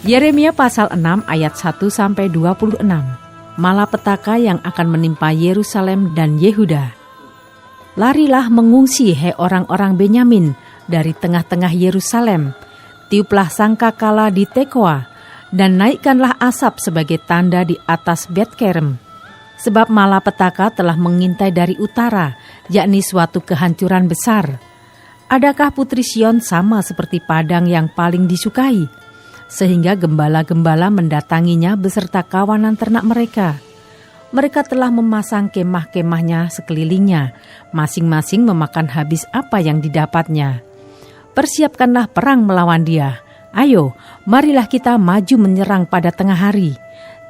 Yeremia pasal 6 ayat 1-26. Malapetaka yang akan menimpa Yerusalem dan Yehuda. Larilah mengungsi, hai orang-orang Benyamin, dari tengah-tengah Yerusalem. Tiuplah sangkakala di Tekoa, dan naikkanlah asap sebagai tanda di atas Bet-Kerem. Sebab malapetaka telah mengintai dari utara, yakni suatu kehancuran besar. Adakah Putri Sion sama seperti padang yang paling disukai, sehingga gembala-gembala mendatanginya beserta kawanan ternak mereka? Mereka telah memasang kemah-kemahnya sekelilingnya, masing-masing memakan habis apa yang didapatnya. Persiapkanlah perang melawan dia. Ayo, marilah kita maju menyerang pada tengah hari.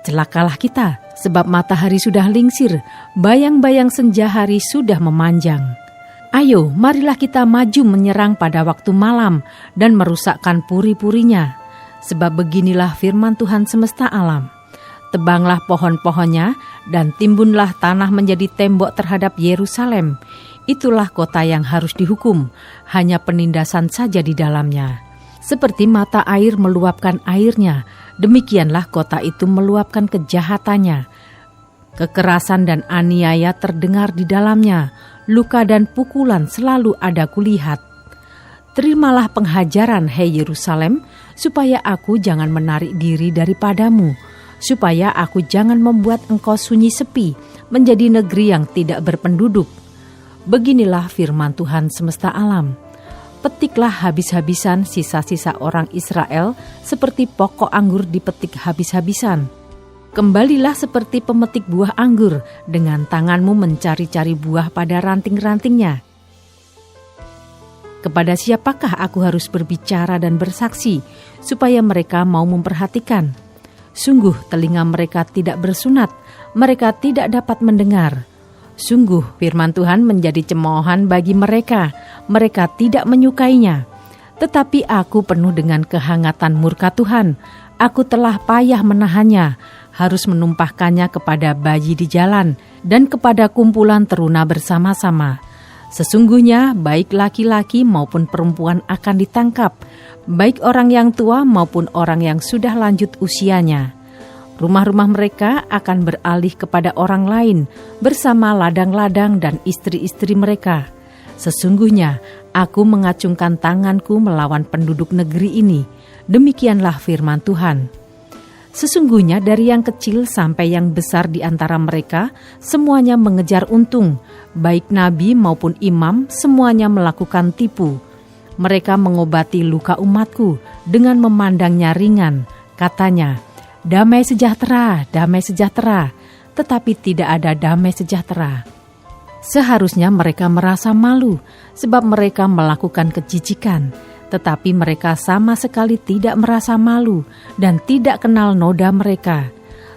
Celakalah kita, sebab matahari sudah lingsir, bayang-bayang senja hari sudah memanjang. Ayo, marilah kita maju menyerang pada waktu malam dan merusakkan puri-purinya. Sebab beginilah firman Tuhan semesta alam. Tebanglah pohon-pohonnya dan timbunlah tanah menjadi tembok terhadap Yerusalem. Itulah kota yang harus dihukum, hanya penindasan saja di dalamnya. Seperti mata air meluapkan airnya, demikianlah kota itu meluapkan kejahatannya. Kekerasan dan aniaya terdengar di dalamnya, luka dan pukulan selalu ada kulihat. Terimalah penghajaran, hai Yerusalem, supaya aku jangan menarik diri daripadamu, supaya aku jangan membuat engkau sunyi sepi, menjadi negeri yang tidak berpenduduk. Beginilah firman Tuhan semesta alam. Petiklah habis-habisan sisa-sisa orang Israel seperti pokok anggur dipetik habis-habisan. Kembalilah seperti pemetik buah anggur, dengan tanganmu mencari-cari buah pada ranting-rantingnya. Kepada siapakah aku harus berbicara dan bersaksi, supaya mereka mau memperhatikan? Sungguh telinga mereka tidak bersunat, mereka tidak dapat mendengar. Sungguh firman Tuhan menjadi cemoohan bagi mereka, mereka tidak menyukainya. Tetapi aku penuh dengan kehangatan murka Tuhan, aku telah payah menahannya, harus menumpahkannya kepada bayi di jalan dan kepada kumpulan teruna bersama-sama. Sesungguhnya baik laki-laki maupun perempuan akan ditangkap, baik orang yang tua maupun orang yang sudah lanjut usianya. Rumah-rumah mereka akan beralih kepada orang lain bersama ladang-ladang dan istri-istri mereka. Sesungguhnya aku mengacungkan tanganku melawan penduduk negeri ini. Demikianlah firman Tuhan. Sesungguhnya dari yang kecil sampai yang besar di antara mereka, semuanya mengejar untung. Baik nabi maupun imam, semuanya melakukan tipu. Mereka mengobati luka umatku dengan memandangnya ringan. Katanya, damai sejahtera, tetapi tidak ada damai sejahtera. Seharusnya mereka merasa malu, sebab mereka melakukan kejijikan, tetapi mereka sama sekali tidak merasa malu dan tidak kenal noda mereka.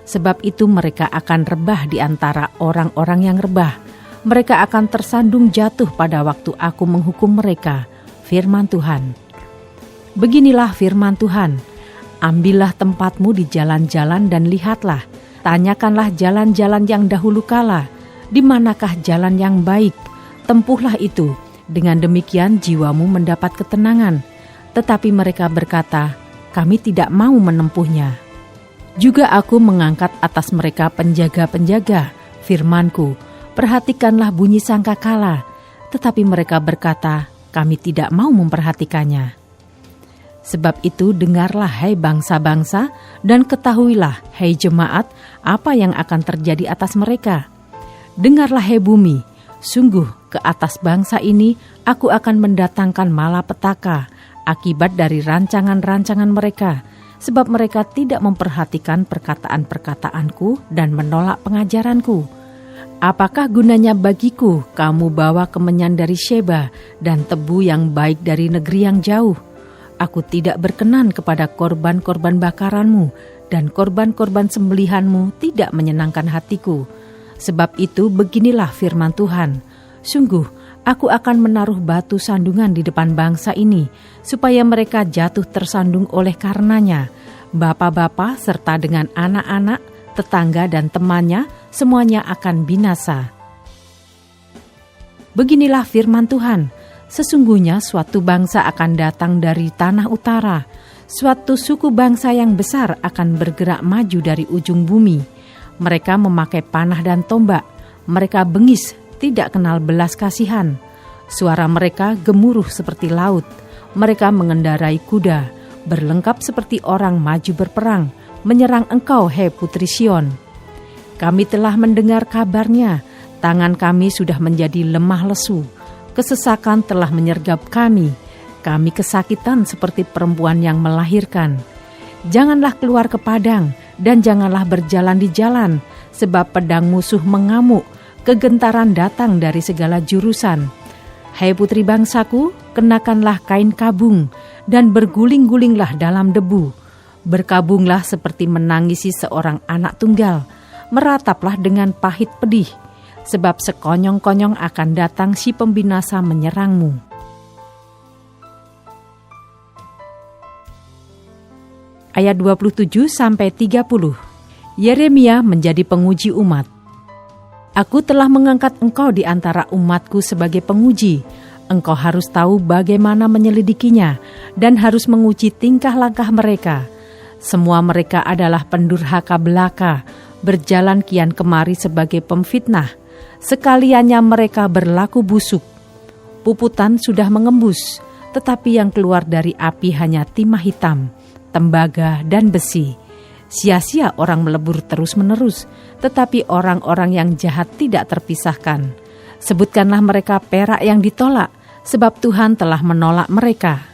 Sebab itu mereka akan rebah di antara orang-orang yang rebah. Mereka akan tersandung jatuh pada waktu aku menghukum mereka. Firman Tuhan. Beginilah firman Tuhan. Ambillah tempatmu di jalan-jalan dan lihatlah, tanyakanlah jalan-jalan yang dahulu kala, di manakah jalan yang baik, tempuhlah itu, dengan demikian jiwamu mendapat ketenangan. Tetapi mereka berkata, kami tidak mau menempuhnya. Juga aku mengangkat atas mereka penjaga-penjaga, firmanku, perhatikanlah bunyi sangkakala, tetapi mereka berkata, kami tidak mau memperhatikannya. Sebab itu dengarlah hai bangsa-bangsa dan ketahuilah hai jemaat apa yang akan terjadi atas mereka. Dengarlah hai bumi, sungguh ke atas bangsa ini aku akan mendatangkan malapetaka akibat dari rancangan-rancangan mereka, sebab mereka tidak memperhatikan perkataan-perkataanku dan menolak pengajaranku. Apakah gunanya bagiku kamu bawa kemenyan dari Sheba dan tebu yang baik dari negeri yang jauh? Aku tidak berkenan kepada korban-korban bakaranmu, dan korban-korban sembelihanmu tidak menyenangkan hatiku. Sebab itu beginilah firman Tuhan, sungguh aku akan menaruh batu sandungan di depan bangsa ini, supaya mereka jatuh tersandung oleh karenanya. Bapa-bapa serta dengan anak-anak, tetangga dan temannya, semuanya akan binasa. Beginilah firman Tuhan. Sesungguhnya suatu bangsa akan datang dari tanah utara, Suatu suku bangsa yang besar akan bergerak maju dari ujung bumi. Mereka memakai panah dan tombak. Mereka bengis, tidak kenal belas kasihan. Suara mereka gemuruh seperti laut. Mereka mengendarai kuda, berlengkap seperti orang maju berperang, menyerang engkau, hei Putri Sion. Kami telah mendengar kabarnya, tangan kami sudah menjadi lemah lesu. Kesesakan telah menyergap kami. Kami kesakitan seperti perempuan yang melahirkan. Janganlah keluar ke padang dan janganlah berjalan di jalan, sebab pedang musuh mengamuk, kegentaran datang dari segala jurusan. Hai putri bangsaku, kenakanlah kain kabung dan berguling-gulinglah dalam debu. Berkabunglah seperti menangisi seorang anak tunggal, merataplah dengan pahit pedih, sebab sekonyong-konyong akan datang si pembinasa menyerangmu. Ayat 27-30. Yeremia menjadi penguji umat. Aku telah mengangkat engkau di antara umatku sebagai penguji. Engkau harus tahu bagaimana menyelidikinya dan harus menguji tingkah langkah mereka. Semua mereka adalah pendurhaka belaka, berjalan kian kemari sebagai pemfitnah. Sekaliannya mereka berlaku busuk. Puputan sudah mengembus, tetapi yang keluar dari api hanya timah hitam, tembaga dan besi. Sia-sia orang melebur terus-menerus, tetapi orang-orang yang jahat tidak terpisahkan. Sebutkanlah mereka perak yang ditolak, sebab Tuhan telah menolak mereka.